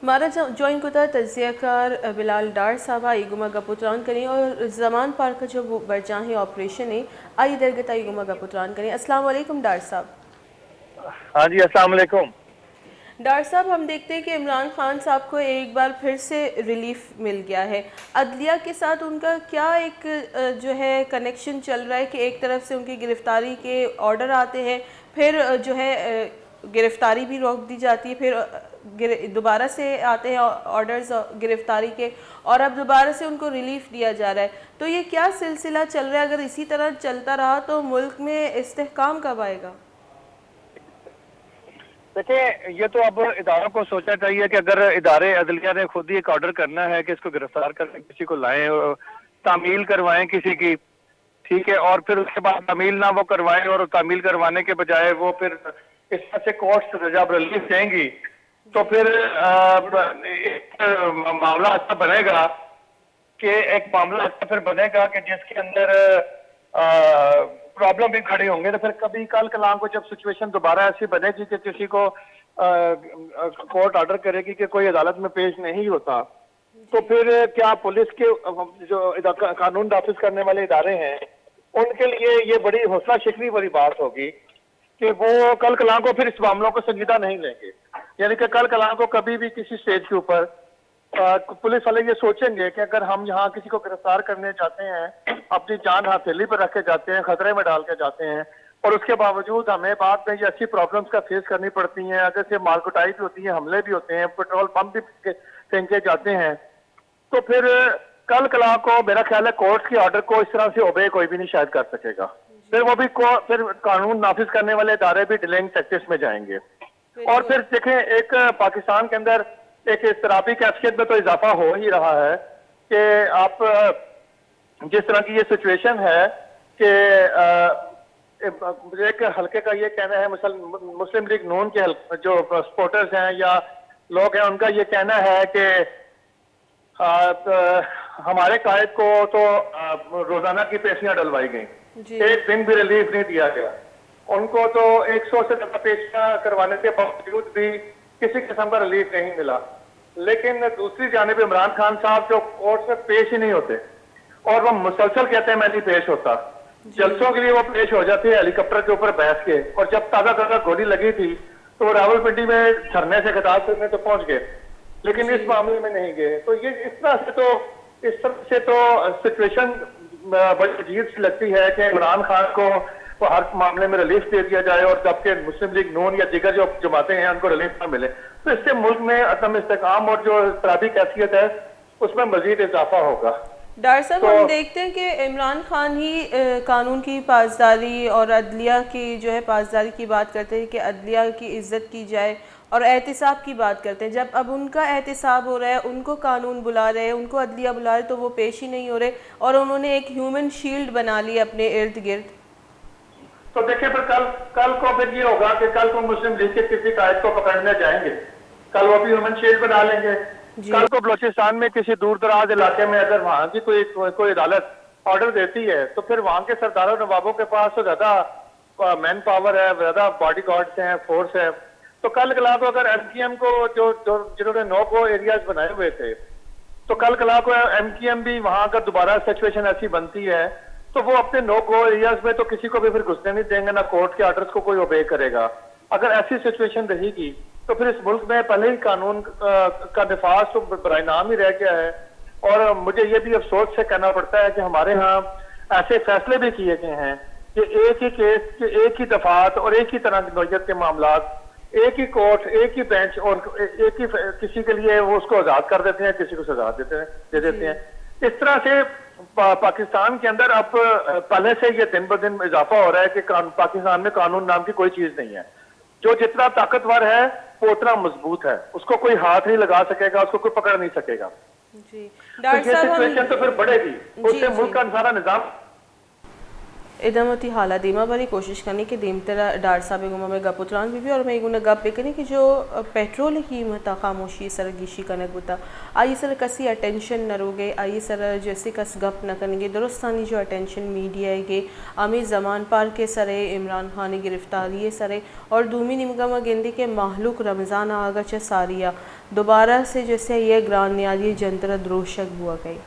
हमारा जॉइन कोता तजियाकार बिलाल डार साहब ईगुमा गपुत्रान करें और जमान पार का जो बरजाही ऑपरेशन है आई दरगत ईगुमा गपुत्रान करें। अस्सलाम वालेकुम डार साहब। हाँ जी, अस्सलाम वालेकुम। डॉक्टर साहब, हम देखते हैं कि इमरान खान साहब को एक बार फिर से रिलीफ मिल गया है। अदलिया के साथ उनका क्या एक जो है कनेक्शन चल रहा है कि एक तरफ से उनकी गिरफ्तारी के ऑर्डर आते हैं, फिर जो है गिरफ्तारी भी रोक दी जाती है, फिर दोबारा से आते हैं ऑर्डर्स गिरफ्तारी के, और अब दोबारा से उनको रिलीफ दिया जा रहा है। तो ये क्या सिलसिला चल रहा है? अगर इसी तरह चलता रहा तो मुल्क में इस्तेहकाम कब आएगा? देखिए, ये तो अब इदारों को सोचना चाहिए कि अगर इदारे अदलिया ने खुद ही एक ऑर्डर करना है कि इसको गिरफ्तार करके किसी को लाएं और तामील करवाएं किसी की, ठीक है, और फिर उसके बाद तामील ना वो करवाएं और तामील करवाने के बजाय वो फिर इस तरह से कोर्ट जब रिलीफ देंगी तो फिर एक मामला ऐसा बनेगा कि फिर बनेगा कि जिसके अंदर प्रॉब्लम भी खड़े होंगे। तो फिर कभी कल कलाम को जब सिचुएशन दोबारा ऐसी बनेगी कि किसी को कोर्ट ऑर्डर करेगी कि कोई अदालत में पेश नहीं होता, तो फिर क्या पुलिस के जो कानून नाफिज करने वाले इदारे हैं उनके लिए ये बड़ी हौसला शिकनी वाली बात होगी कि वो कल कलाम को फिर इस मामलों को संजीदा नहीं लेंगे। यानी कि कल कलाम को कभी भी किसी स्टेज के ऊपर पुलिस वाले ये सोचेंगे कि अगर हम यहाँ किसी को गिरफ्तार करने जाते हैं, अपनी जान हथेली पर रख के जाते हैं, खतरे में डाल के जाते हैं, और उसके बावजूद हमें बाद में ये अच्छी प्रॉब्लम्स का फेस करनी पड़ती हैं, अगर से मारकुटाई भी होती है, हमले भी होते हैं, पेट्रोल पंप भी फेंके जाते हैं, तो फिर कल कला को मेरा ख्याल है कोर्ट के ऑर्डर को इस तरह से ओबे कोई भी नहीं शायद कर सकेगा। फिर वो भी फिर कानून नाफिज करने वाले इदारे भी डिलेइंग टैक्टिक्स में जाएंगे। और फिर देखें, एक पाकिस्तान के अंदर एक इस्तराबी कैफियत में तो इजाफा हो ही रहा है कि आप जिस तरह की ये सिचुएशन है कि एक हल्के का ये कहना है, मुस्लिम लीग नून के जो सपोर्टर्स हैं या लोग हैं, उनका ये कहना है कि हमारे कायद को तो रोजाना की पेशियां डलवाई गई, एक दिन भी रिलीफ नहीं दिया गया। उनको तो 100 से ज्यादा पेशियां करवाने के बावजूद भी किसी किस्म का रिलीफ नहीं मिला। लेकिन दूसरी जानिब इमरान खान साहब जो कोर्ट में पेश ही नहीं होते और वो मुसलसल कहते हैं मैं नहीं पेश होता, जलसों के लिए वो पेश हो जाते हैं हेलीकॉप्टर के ऊपर बैठ के, और जब ताजा ताजा गोली लगी थी तो वो रावलपिंडी में धरने से खिताब करने तो पहुंच गए, लेकिन इस मामले में नहीं गए। तो ये इस तरह से तो सिचुएशन बड़ी अजीब सी लगती है कि इमरान खान को वो हर मामले में रिलीफ दे दिया जाए और जबकि मुस्लिम लीग नून या दिगर जो जमातें हैं उनको रिलीफ ना मिले, तो इससे मुल्क में अदम इस्तेकाम और जो खराबी कैफियत है उसमें मजीद इजाफा होगा। डॉक्टर साहब, हम देखते हैं कि इमरान खान ही कानून की पासदारी और अदलिया की जो है पासदारी की बात करते हैं कि अदलिया की इज्जत की जाए, और एहतिसाब की बात करते हैं। जब अब उनका एहतिसाब हो रहा है, उनको कानून बुला रहे हैं, उनको अदलिया बुला रहे, तो वो पेश ही नहीं हो रहे, और उन्होंने एक ह्यूमन शील्ड बना ली अपने इर्द गिर्द। तो देखिए, फिर कल को फिर ये होगा कि कल को मुस्लिम लीग के किसी कायद को पकड़ने जाएंगे, कल वो भी ह्यूमन शील्ड बना लेंगे। कल को बलोचिस्तान में किसी दूर दराज इलाके में अगर वहां की कोई अदालत ऑर्डर देती है तो फिर वहां के सरदारों नवाबों के पास तो ज्यादा मैन पावर है, ज्यादा बॉडी गार्ड्स हैं, फोर्स है। तो कल कला को अगर एमकेएम को जिन्होंने नो गो एरियाज बनाए हुए थे, तो कल कला को एमकेएम भी वहां का दोबारा सिचुएशन ऐसी बनती है तो वो अपने नो गो एरियाज में तो किसी को भी फिर घुसने नहीं देंगे, ना कोर्ट के ऑर्डर्स को कोई ओबे करेगा। अगर ऐसी सिचुएशन रहेगी तो फिर इस मुल्क में पहले ही कानून का निफाज तो बराए नाम ही रह गया है। और मुझे ये भी अफसोस से कहना पड़ता है कि हमारे यहाँ ऐसे फैसले भी किए गए हैं कि एक ही केस के एक ही दफात और एक ही तरह की नौयत के मामला, एक ही कोर्ट, एक ही बेंच, और एक ही किसी के लिए वो उसको आजाद कर देते हैं, किसी को सजा दे देते हैं। इस तरह से पाकिस्तान के अंदर अब पहले से ये दिन ब दिन इजाफा हो रहा है कि पाकिस्तान में कानून नाम की कोई चीज नहीं है। जो जितना ताकतवर है वो उतना मजबूत है, उसको कोई हाथ नहीं लगा सकेगा, उसको कोई पकड़ नहीं सकेगा। जी तो ये सिचुएशन तो फिर बढ़ेगी, उससे मुल्क का सारा निजाम इदमती हाला दीमा बारी कोशिश करने के दीम तेरा डार साहब गुमा में गपुत्रान भी और मैं गुना गप बेकने कि जो पेट्रोल की मता खामोशी सर गिशी कनक बुता आई सर कसी अटेंशन न रोगे, आई सर जैसे कस गप न करेंगे दुरुस्तानी जो अटेंशन मीडिया के आमी जमान पार के सरे इमरान खान गिरफ्तारी सरे और दूमी निमगमा गेंदे के माहलूक रमज़ान आगा च सारिया दोबारा से जैसे ये ग्रान नियाजी जंतर द्रोशक हुआ गई।